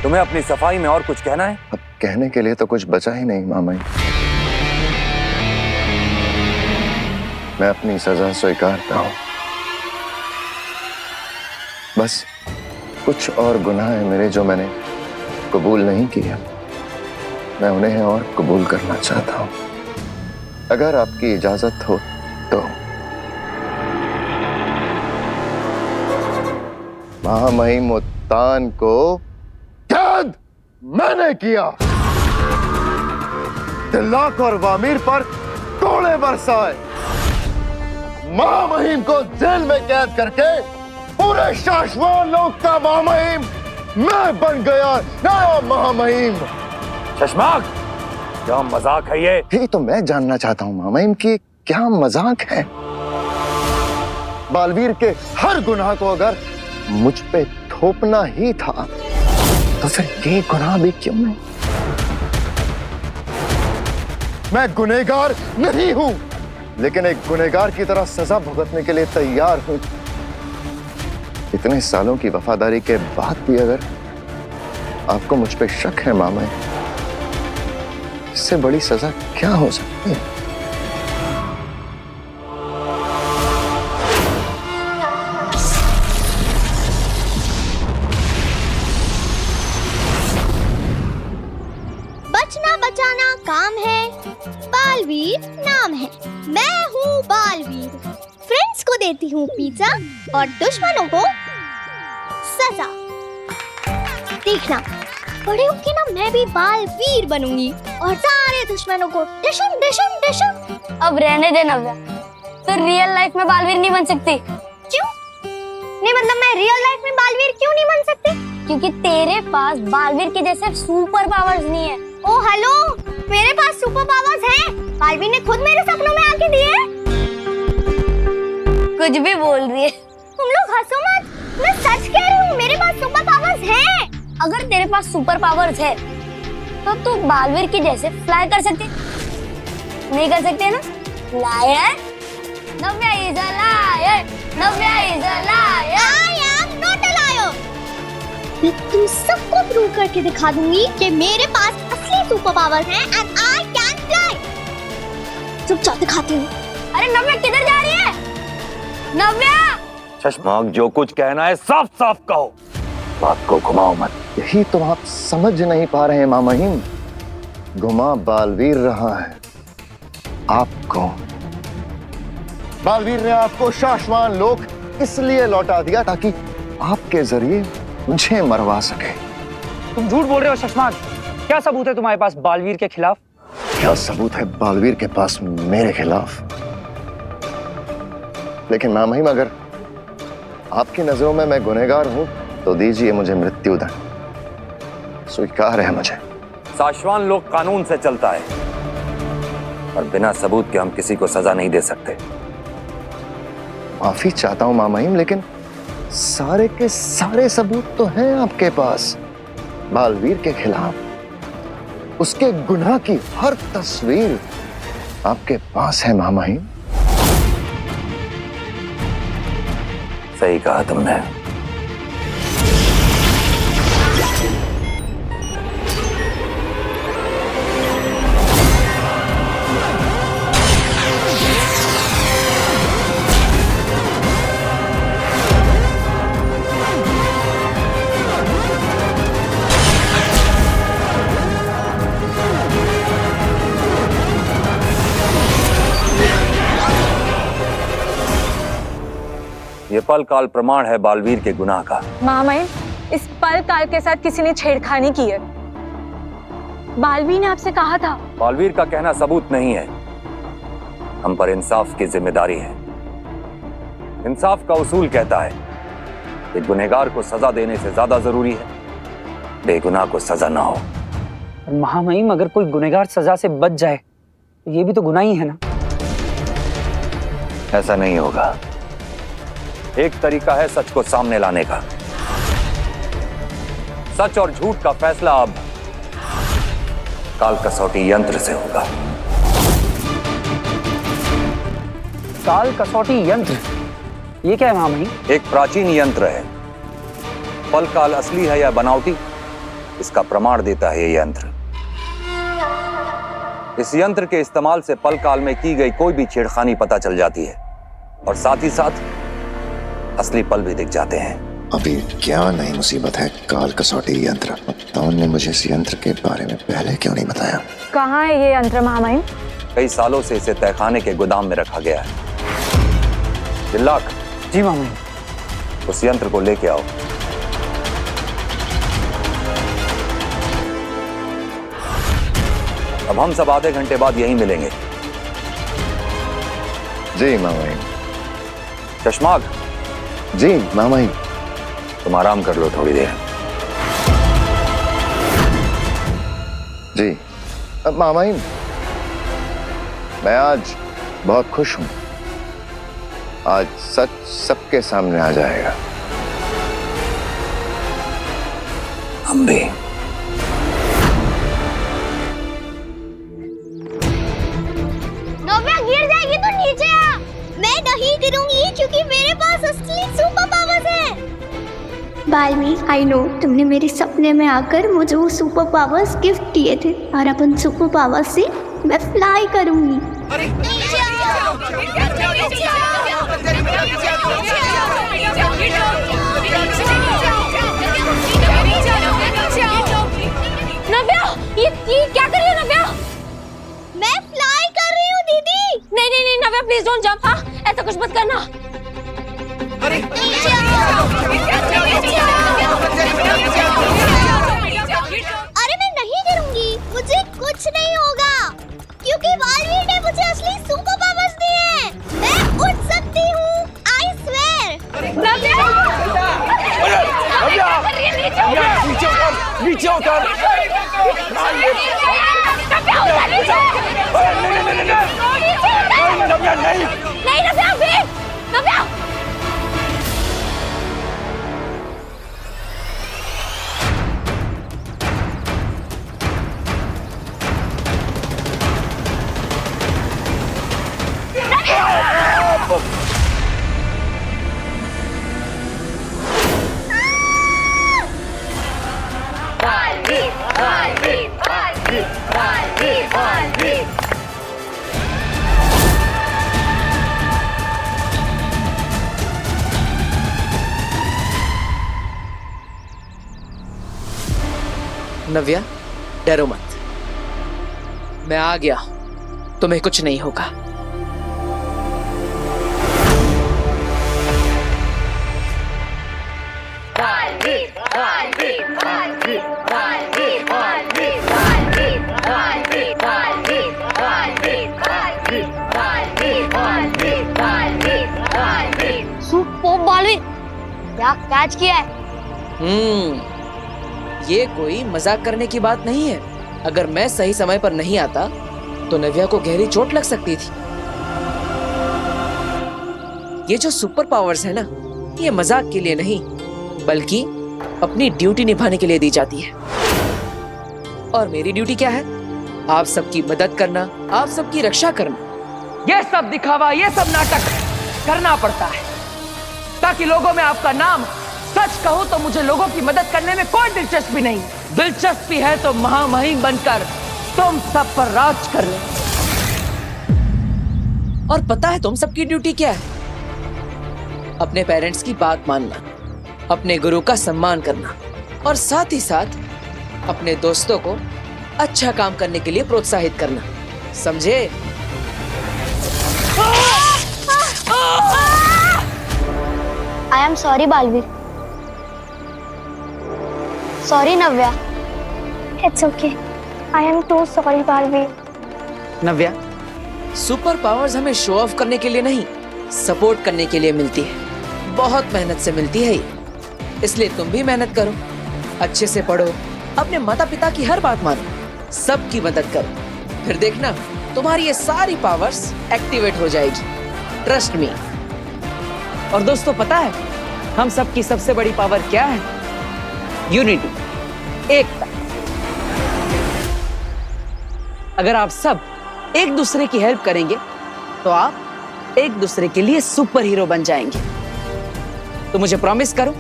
तुम्हें अपनी सफाई में और कुछ कहना है? अब कहने के लिए तो कुछ बचा ही नहीं मामा जी। मैं अपनी सजा स्वीकारता हूं। बस कुछ और गुनाह है मेरे जो मैंने कबूल नहीं किया। मैं उन्हें और कबूल करना चाहता हूं। अगर आपकी इजाजत हो तो। महामहिम मुत्तान को कैद मैंने किया। तिल्लाक और वामीर पर कोड़े बरसाए। महामहिम को जेल में कैद करके पूरे शाश्वान लोक का महामहिम मैं बन गया नया महामहिम। शशमाक, क्या मजाक है ये? यही तो मैं जानना चाहता हूं महामहिम कि क्या मजाक है। बालवीर के हर गुनाह को अगर मुझ पे थोपना ही था तो फिर ये गुनाह भी क्यों नहीं? मैं गुनहगार नहीं हूं, लेकिन एक गुनहगार की तरह सजा भुगतने के लिए तैयार हूं। इतने सालों की वफादारी के बाद भी अगर आपको मुझ पे शक है मामा, इससे बड़ी सजा क्या हो सकती है? बचना बचाना काम है, बालवीर नाम है। मैं हूँ बालवीर, फ्रेंड्स को देती हूँ पिज्जा और दुश्मनों को सजा। देखना, बड़े होके ना मैं भी बालवीर बनूंगी और सारे दुश्मनों को डिशम डिशम डिशम। अब रहने दे नव्या, तो रियल लाइफ में बालवीर नहीं बन सकती। क्यों नहीं? मतलब मैं रियल लाइफ में बालवीर क्यों नहीं बन सकती? क्योंकि तेरे पास बालवीर के जैसे सुपर पावर्स नहीं है। ओ हेलो, मेरे पास सुपर पावर्स हैं। बालवीर ने खुद मेरे सपनों में आके दिए। कुछ भी बोल रही है। तुम लोग हंसो मत, मैं सच कह रही हूँ, मेरे पास सुपर पावर्स हैं। अगर तेरे पास सुपर पावर्स है तो तू बालवीर के जैसे फ्लाई कर सकती नहीं? कर सकते है ना? Liar, Navya is a liar, Navya is a liar. I am not a liar। मैं तुम सबको प्रूव करके दिखा दूंगी कि मेरे पास असली सुपर पावर हैं and I can fly। चुपचाप दिखाती हूँ। अरे नव्या किधर जा रही है? नव्या! शशमाक, जो कुछ कहना है साफ साफ कहो, बात को घुमाओ मत। यही तो आप समझ नहीं पा रहे हैं मामाहिम। घुमा बालवीर रहा है आपको। बालवीर ने आपको शाश्वान लोक इसलिए लौटा दिया ताकि आपके जरिए मुझे मरवा सके। तुम झूठ बोल रहे हो शशमाक। क्या सबूत है तुम्हारे पास बालवीर के खिलाफ? क्या सबूत है बालवीर के पास मेरे खिलाफ? लेकिन मामाहिम, अगर आपकी नजरों में मैं गुनहगार हूं तो दीजिए मुझे मृत्युदंड। स्वीकार है मुझे। शाश्वान लोक कानून से चलता है और बिना सबूत के हम किसी को सजा नहीं दे सकते। माफी चाहता हूं मामाहिम, लेकिन सारे के सारे सबूत तो हैं आपके पास बालवीर के खिलाफ। उसके गुनाह की हर तस्वीर आपके पास है मामाहिम। सही कहा तुमने। ये पल काल प्रमाण है बालवीर के गुनाह का। महामहिम, इस पल काल के साथ किसी ने छेड़खानी की है। बालवीर ने आपसे कहा था। बालवीर का कहना सबूत नहीं है। हम पर इंसाफ की जिम्मेदारी है। इंसाफ का उसूल कहता है कि गुनहगार को सजा देने से ज्यादा जरूरी है बेगुनाह को सजा ना हो। महामहिम, अगर कोई गुनहगार सजा से बच जाए तो ये भी तो गुनाह ही है ना? ऐसा नहीं होगा। एक तरीका है सच को सामने लाने का। सच और झूठ का फैसला अब काल कसौटी यंत्र से होगा। काल कसौटी यंत्र? ये क्या है महामहिम? एक प्राचीन यंत्र है। पल काल असली है या बनावटी इसका प्रमाण देता है ये यंत्र। इस यंत्र के इस्तेमाल से पल काल में की गई कोई भी छेड़खानी पता चल जाती है और साथ ही साथ असली पल भी दिख जाते हैं। अभी क्या नई मुसीबत है काल कसौटी यंत्र? तौन ने मुझे इस यंत्र के बारे में पहले क्यों नहीं बताया? कहाँ है ये यंत्र महामहिम? कई सालों से इसे तहखाने के गोदाम में रखा गया है। जिल्लाक, जी महामहिम। उस यंत्र को लेके आओ। अब हम सब आधे घंटे बाद यहीं मिलेंगे। जी मामाई। चश्माग, जी मामाई। तुम आराम कर लो थोड़ी देर। जी मामाई, मैं आज बहुत खुश हूं। आज सच सबके सामने आ जाएगा। हम भी। नव्या गिर जाएगी तो नीचे आ। मैं नहीं गिरूंगी क्योंकि मेरे पास असली सुपर पावर्स है। बालवीर, आई नो तुमने मेरे सपने में आकर मुझे वो सुपर पावर्स गिफ्ट दिए थे और अब उन सुपर पावर्स से मैं फ्लाई करूंगी। नव्या, ये क्या कर रही हो नव्या? मैं फ्लाई कर रही हूँ दीदी। नहीं नहीं नहीं नव्या, प्लीज डोंट जंप। हाँ, ऐसा कुछ मत करना। अरे मैं नहीं गिरूंगी, मुझे कुछ नहीं होगा क्योंकि बालवीर ने मुझे असली सुपर पावर्स दिए हैं। मैं उठ सकती हूँ, आई स्वेयर। नीचे उतर। नहीं नव्या, वेट नव्या। नव्या, डरो मत। मैं आ गया, तुम्हें कुछ नहीं होगा। सुपर बालवीर, क्या कैच किया है? ये कोई मजाक करने की बात नहीं है। अगर मैं सही समय पर नहीं आता तो नव्या को गहरी चोट लग सकती थी। ये जो सुपर पावर्स है ना, ये मजाक के लिए नहीं बल्कि अपनी ड्यूटी निभाने के लिए दी जाती है। और मेरी ड्यूटी क्या है? आप सबकी मदद करना, आप सबकी रक्षा करना। ये सब दिखावा, ये सब नाटक करना पड़ता है ताकि लोगों में आपका नाम। सच कहूं तो मुझे लोगों की मदद करने में कोई दिलचस्पी नहीं। दिलचस्पी है तो महामहिम बनकर तुम सब पर राज कर ले। और पता है तुम सबकी ड्यूटी क्या है? अपने पेरेंट्स की बात मानना, अपने गुरु का सम्मान करना और साथ ही साथ अपने दोस्तों को अच्छा काम करने के लिए प्रोत्साहित करना। समझे? I am sorry Balveer. Sorry Navya. It's okay. I am too sorry Balveer. Navya, super powers हमें शो ऑफ करने के लिए नहीं, सपोर्ट करने के लिए मिलती है। बहुत मेहनत से मिलती है ये। इसलिए तुम भी मेहनत करो, अच्छे से पढ़ो, अपने माता पिता की हर बात मानो, सबकी मदद करो। फिर देखना तुम्हारी ये सारी पावर्स एक्टिवेट हो जाएगी। Trust me. और दोस्तों, पता है हम सबकी सबसे बड़ी पावर क्या है? यूनिटी, एकता। अगर आप सब एक दूसरे की हेल्प करेंगे तो आप एक दूसरे के लिए सुपर हीरो बन जाएंगे। तो मुझे प्रॉमिस करो,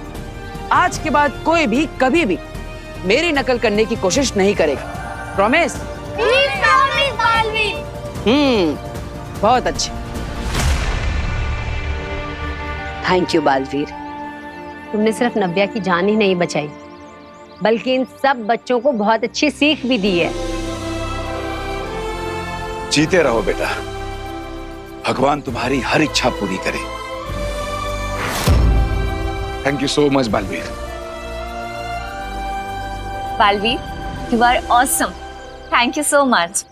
आज के बाद कोई भी कभी भी मेरी नकल करने की कोशिश नहीं करेगा। प्रॉमिस? बहुत अच्छे। थैंक यू बालवीर, तुमने सिर्फ नव्या की जान ही नहीं बचाई बल्कि इन सब बच्चों को बहुत अच्छी सीख भी दी है। जीते रहो बेटा, भगवान तुम्हारी हर इच्छा पूरी करे। Thank you so much Baalveer. Balveer, you are awesome. Thank you so much.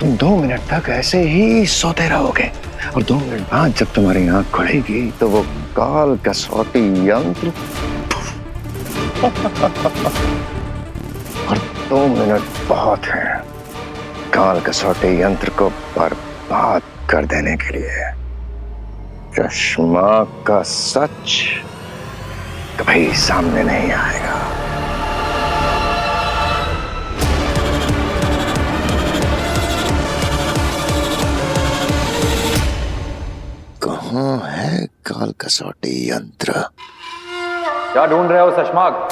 तुम 2 मिनट तक ऐसे ही सोते रहोगे और 2 मिनट बाद जब तुम्हारी आंख खुलेगी तो वो काल कसौटी यंत्र और 2 मिनट बहुत है काल कसौटी यंत्र को बर्बाद कर देने के लिए। चश्मा का सच कभी सामने नहीं आएगा। कहाँ है काल कसौटी यंत्र? क्या ढूंढ रहे हो शशमाक?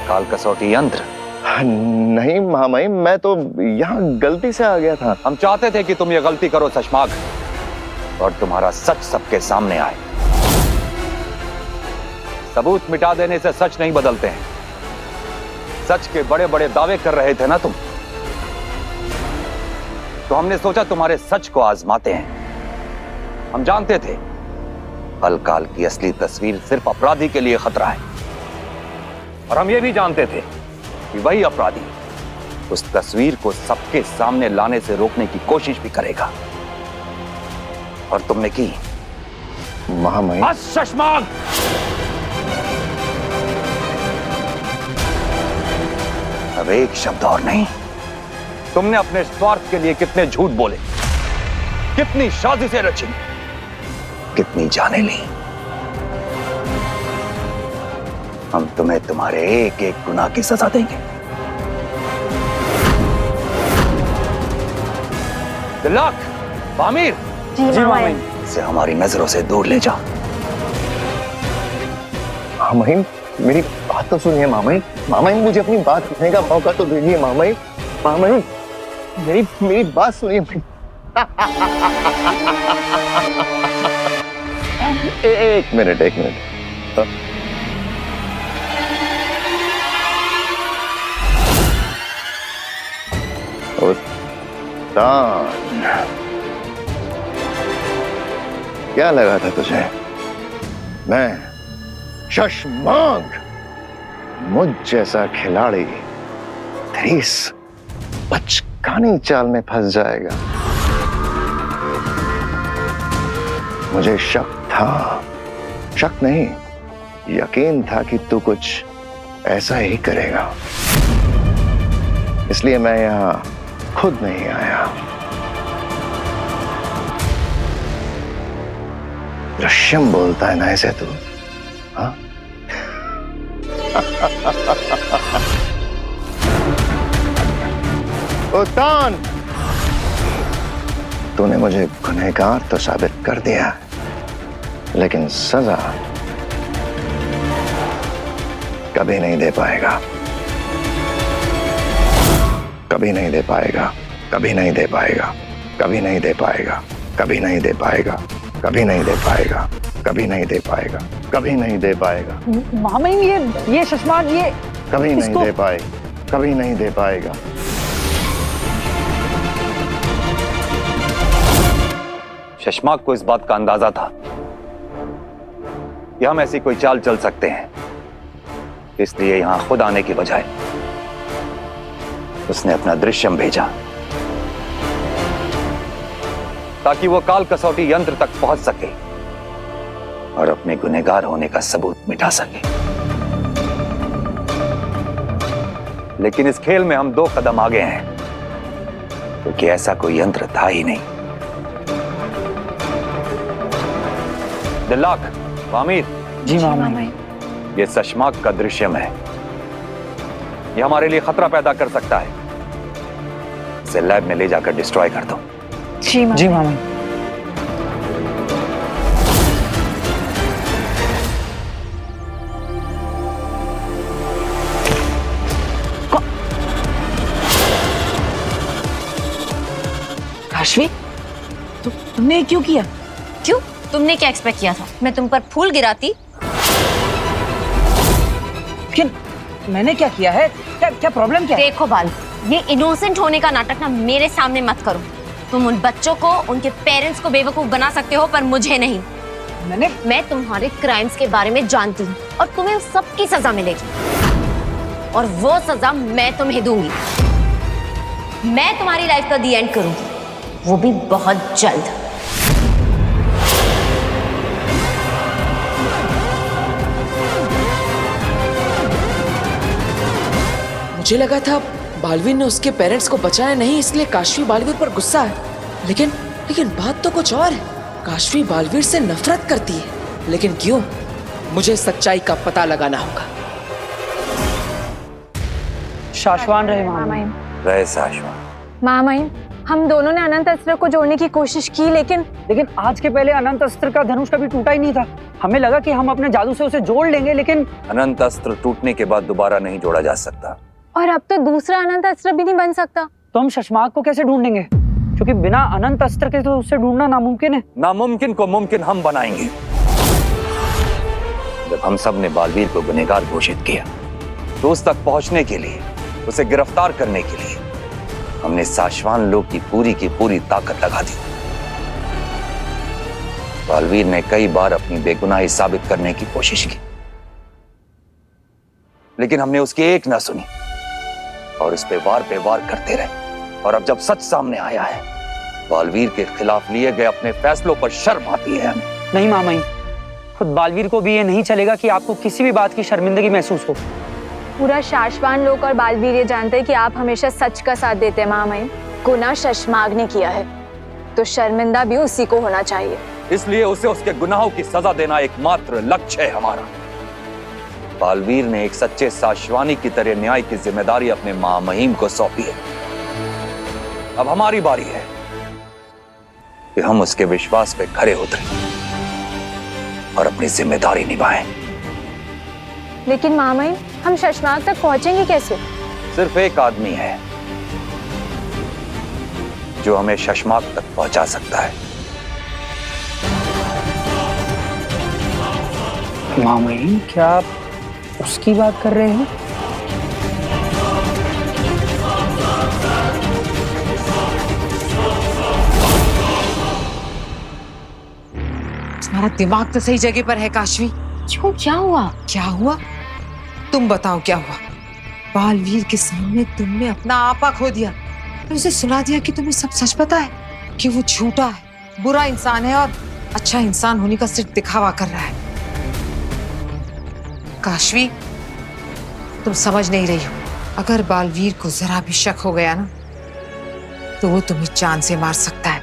काल कसौटी यंत्र? नहीं महामहिम, मैं तो यहाँ गलती से आ गया था। हम चाहते थे कि तुम ये गलती करो शशमाक, और तुम्हारा सच सबके सामने आए। सबूत मिटा देने से सच नहीं बदलते हैं। सच के बड़े बड़े दावे कर रहे थे ना तुम, तो हमने सोचा तुम्हारे सच को आजमाते हैं। हम जानते थे कल काल की असली तस्वीर सिर्फ अपराधी के लिए खतरा है, और हम ये भी जानते थे कि वही अपराधी उस तस्वीर को सबके सामने लाने से रोकने की कोशिश भी करेगा, और तुमने की। महामहिम। बस शशमाक! अब एक शब्द और नहीं। तुमने अपने स्वार्थ के लिए कितने झूठ बोले, कितनी साजिशें रची, कितनी जानें ली। हम तुम्हें तुम्हारे एक एक गुनाह की सजा देंगे। दिल्लाक, बामीर, जी मामई। इसे हमारी नजरों से दूर ले जाओ। महामहिम, मेरी बात तो सुनिए मामई। मामई, मुझे अपनी बात कहने का मौका तो दीजिए मामई। मामई, मेरी बात सुनिए। एक मिनट। उस्ताद, क्या लगा था तुझे मैं शशमाक मुझ जैसा खिलाड़ी तेरी इस बचकानी चाल में फंस जाएगा? मुझे शक नहीं, यकीन था कि तू कुछ ऐसा ही करेगा, इसलिए मैं यहां खुद नहीं आया। दृश्यम बोलता है ना ऐसे तू? हाँ? उस्ताद, तूने मुझे गुनहगार तो साबित कर दिया, लेकिन सजा कभी नहीं दे पाएगा। कभी नहीं दे पाएगा, कभी नहीं दे पाएगा, कभी नहीं दे पाएगा, कभी नहीं दे पाएगा, कभी नहीं दे पाएगा, कभी नहीं दे पाएगा, कभी नहीं दे पाएगा। मामई, ये शशमाक, ये कभी नहीं दे पाए, कभी नहीं दे पाएगा। शशमाक को इस बात का अंदाजा था कि हम ऐसी कोई चाल चल सकते हैं इसलिए यहां खुद आने की बजाय उसने अपना दृश्यम भेजा ताकि वो काल कसौटी यंत्र तक पहुंच सके और अपने गुनहगार होने का सबूत मिटा सके। लेकिन इस खेल में हम 2 कदम आगे हैं, क्योंकि ऐसा कोई यंत्र था ही नहीं। दिल्लाक, वामिर, जी महामहिम। ये सशमाक का दृश्यम है। ये हमारे लिए खतरा पैदा कर सकता है। इसे लैब में ले जाकर डिस्ट्रॉय कर दो। जी महामहिम। काशवी, तुमने क्यों किया? क्यों? तुमने क्या एक्सपेक्ट किया था? मैं तुम पर फूल गिराती? लेकिन मैंने क्या किया है? क्या प्रॉब्लम क्या है? देखो बाल, ये इनोसेंट होने का नाटक ना मेरे सामने मत करो। तुम उन बच्चों को, उनके पेरेंट्स को बेवकूफ बना सकते हो, पर मुझे नहीं। मैं तुम्हारे क्राइम्स के बारे में जानती हूँ और तुम्हें सबकी सजा मिलेगी, और वो सजा मैं तुम्हें दूंगी। मैं तुम्हारी लाइफ का दी एंड करूंगी, वो भी बहुत जल्द। मुझे लगा था बालवीर ने उसके पेरेंट्स को बचाया नहीं, इसलिए काशवी बालवीर पर गुस्सा है। लेकिन बात तो कुछ और है। काशवी बालवीर से नफरत करती है, लेकिन क्यों? मुझे सच्चाई का पता लगाना होगा। शाश्वान रहे महामहिम। रहे शाश्वान। महामहिम, हम दोनों ने अनंत अस्त्र को जोड़ने की कोशिश की, लेकिन आज के पहले अनंत अस्त्र का धनुष कभी टूटा ही नहीं था। हमें लगा कि हम अपने जादू से उसे जोड़ लेंगे, लेकिन अनंत अस्त्र टूटने के बाद दोबारा नहीं जोड़ा जा सकता। और अब तो दूसरा अनंत अस्त्र भी नहीं बन सकता। तो हम शशमाक को कैसे ढूंढेंगे? क्योंकि बिना अनंत अस्त्र के तो उससे ढूंढना नामुमकिन है। नामुमकिन को मुमकिन हम बनाएंगे। जब हम सब ने बालवीर को गुनहगार घोषित किया, तो उस तक पहुंचने के लिए, उसे गिरफ्तार करने के लिए हमने शाश्वान लोग की पूरी ताकत लगा दी। बालवीर ने कई बार अपनी बेगुनाही साबित करने की कोशिश की, लेकिन हमने उसकी एक न सुनी और इस पे वार करते रहे। और अब जब सच सामने आया है, बालवीर के खिलाफ लिए गए अपने फैसलों पर शर्म आती है हमें। नहीं महामहिम, खुद बालवीर को भी ये नहीं चलेगा कि आपको किसी भी बात की शर्मिंदगी महसूस हो। पूरा शाश्वान लोग और बालवीर ये जानते हैं कि आप हमेशा सच का साथ देते हैं महामहिम। गुनाह शशमाग ने किया है, तो शर्मिंदा भी उसी को होना चाहिए। इसलिए उसे उसके गुनाहों की सजा देना एकमात्र लक्ष्य है हमारा। बालवीर ने एक सच्चे शाश्वानी की तरह न्याय की जिम्मेदारी अपने महामहिम को सौंपी है। अब हमारी बारी है कि हम उसके विश्वास पे खरे उतरें और अपनी जिम्मेदारी निभाएं। लेकिन महामहिम, हम शशमाग तक पहुंचेंगे कैसे? सिर्फ एक आदमी है जो हमें शशमाग तक पहुंचा सकता है। महामहिम, क्या आप उसकी बात कर रहे हैं? तुम्हारा दिमाग तो सही जगह पर है काशवी। क्यों? क्या हुआ? क्या हुआ? तुम बताओ क्या हुआ? बालवीर के सामने तुमने अपना आपा खो दिया और उसे सुना दिया कि तुम्हें सब सच पता है, कि वो झूठा है, बुरा इंसान है और अच्छा इंसान होने का सिर्फ दिखावा कर रहा है। काशवी, तुम समझ नहीं रही हो। अगर बालवीर को जरा भी शक हो गया ना, तो वो तुम्हें जान से मार सकता है,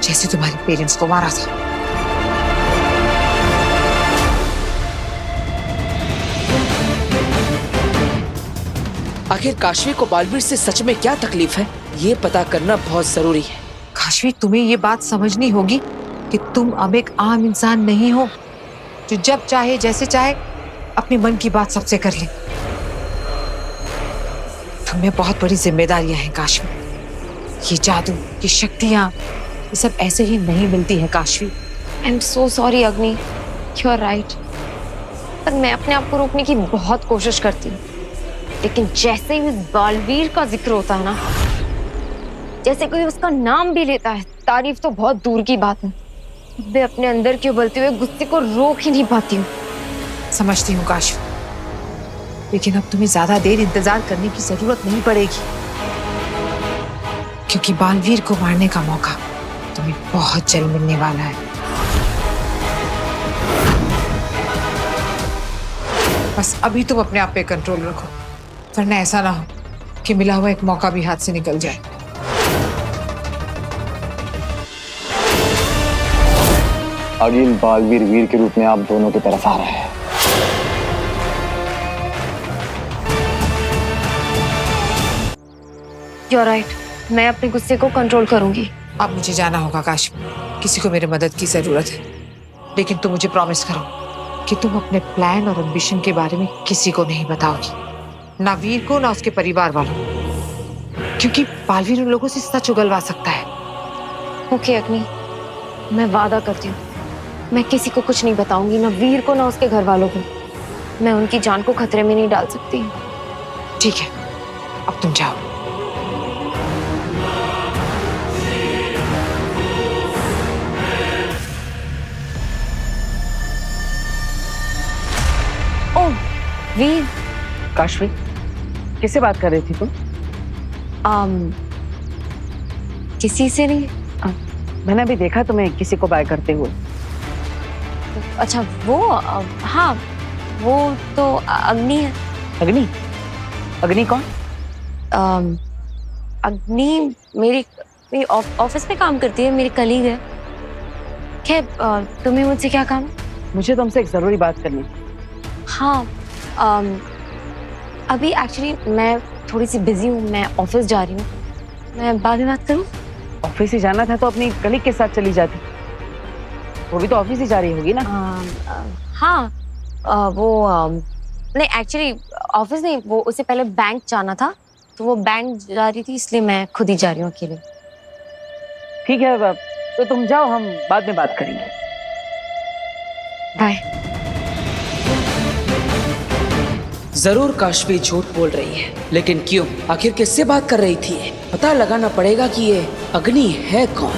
जैसे तुम्हारे पेरेंट्स को मारा था। आखिर काशवी को बालवीर से सच में क्या तकलीफ है, ये पता करना बहुत जरूरी है। काशवी, तुम्हें ये बात समझनी होगी कि तुम अब एक आम इंसान नहीं हो जो जब चाहे जैसे चाहे अपने मन की बात सबसे कर ले। तुम्हें बहुत बड़ी जिम्मेदारियां हैं काशवी। ये जादू, ये शक्तियां, ये सब ऐसे ही नहीं मिलती है Kashvi. I am so sorry अग्नि, यू आर राइट। पर मैं अपने आप को रोकने की बहुत कोशिश करती हूँ, लेकिन जैसे ही उस बालवीर का जिक्र होता है ना, जैसे कोई उसका नाम भी लेता है, तारीफ तो बहुत दूर की बात है, मैं अपने अंदर के उबलते हुए गुस्से को रोक ही नहीं पाती हूँ। समझती हूँ काशवी, लेकिन अब तुम्हें ज्यादा देर इंतजार करने की जरूरत नहीं पड़ेगी, क्योंकि बालवीर को मारने का मौका तुम्हें बहुत जल्द मिलने वाला है। बस अभी तुम अपने आप पे कंट्रोल रखो, वरना ऐसा ना हो कि मिला हुआ एक मौका भी हाथ से निकल जाए। अगिल बालवीर वीर के रूप में आप दोनों की तरफ आ रहा है। You're right. मैं अपने गुस्से को कंट्रोल करूंगी। अब मुझे जाना होगा काशवी, किसी को मेरे मदद की जरूरत है, लेकिन तुम मुझे प्रॉमिस करो कि तुम अपने प्लान और एम्बिशन के बारे में किसी को नहीं बताओगी, ना वीर को ना उसके परिवार वालों, क्योंकि बालवीर उन लोगों से सच उगलवा सकता है। ओके अग्नि, मैं वादा करती हूँ, मैं किसी को कुछ नहीं बताऊंगी, ना वीर को ना उसके घर वालों को। मैं उनकी जान को खतरे में नहीं डाल सकती। ठीक है, अब तुम जाओ। ओ वीर। काशवी, किससे बात कर रही थी तुम? किसी से नहीं। मैंने अभी देखा तुम्हें किसी को बाय करते हुए। अच्छा वो हाँ, वो तो अग्नि है। अग्नि? अग्नि कौन? अग्नि मेरी ऑफिस में काम करती है, मेरी कलीग है। खैर तुम्हें मुझसे क्या काम? मुझे तुमसे एक जरूरी बात करनी थी। हाँ अभी एक्चुअली मैं थोड़ी सी बिजी हूँ, मैं ऑफिस जा रही हूँ, मैं बाद में बात करूँ? ऑफिस ही जाना था तो अपनी कलीग के साथ चली जाती, वो भी तो ऑफिस ही जा रही होगी ना? हाँ वो नहीं एक्चुअली ऑफिस नहीं, वो उससे पहले बैंक जाना था, तो वो बैंक जा रही थी, इसलिए मैं खुद ही जा रही हूँ अकेले। ठीक है, तो तुम जाओ, हम बाद में बात करेंगे। बाय। जरूर काशवी झूठ बोल रही है, लेकिन क्यों? आखिर किससे बात कर रही थी? पता लगाना पड़ेगा कि ये अग्नि है कौन।